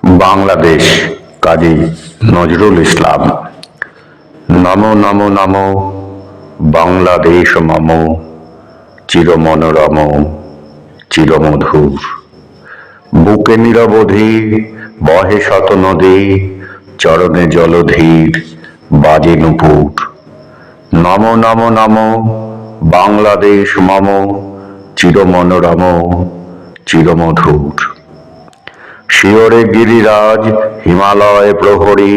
বাংলাদেশ কাজী নজরুল ইসলাম। নমো নমো নমো বাংলাদেশ মম, চিরমনোরম চিরমধুর। বুকে নিরবধি বহে শত নদী, চরণে জলধীর বাজে নুপুর। নমো নমো নমো বাংলাদেশ মম, চিরমনোরম চিরমধুর। শিওরে গিরিরাজ হিমালয় প্রহরী,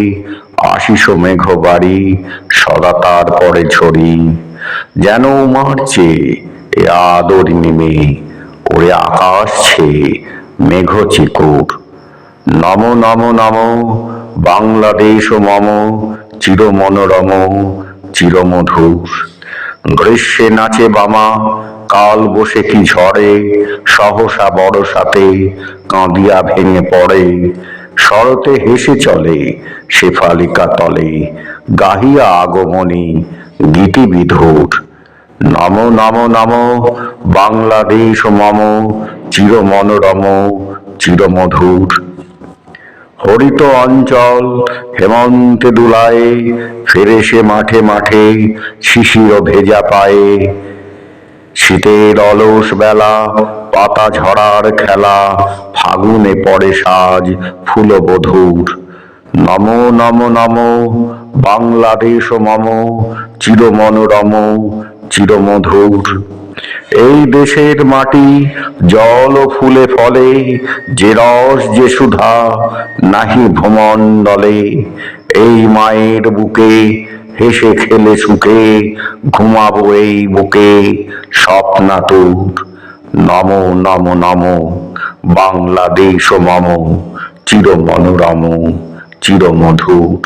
আশিস মেঘ বাড়ি সদা তার পরে ঝরি। যেন মারছে এ আদর নিমে, ওরে আকাশ ছেয়ে মেঘ চিকুর। নমো নমো নমো বাংলাদেশ মম, চিরমনোরম চিরমধুর। গ্রীষ্মে নাচে বামা কাল বসে কি ঝড়ে, সহসা বরসাতে কাঁদিয়া ভেঙে পড়ে। শরতে হেসে চলে শেফালিকা তলে, গাহিয়া আগমনী গীতি বিধুর। নমো নমো নমো বাংলাদেশ মম, চিরমনোরম চিরমধুর। হরিত অঞ্চল হেমন্তে দুলায়ে, ফেরে সে মাঠে মাঠে শিশির ভেজা পায়ে। শীতের অলস বেলা পাতা ঝরার খেলা, ফাগুনে পড়ে সাজ ফুলবধূর। নমো নমো নমো বাংলাদেশ মম, চিরমনোরম চিরমধুর। এই দেশের মাটি জল ও ফুলে ফলে, যে রস যে সুধা নাহি ভূমণ্ডলে। এই মায়ের বুকে হেসে খেলে সুখে, ঘুমাবো এই বুকে স্বপ্নাতুর। নমো নমো নমো বাংলাদেশ মম, চিরমনোরম চিরমধুর।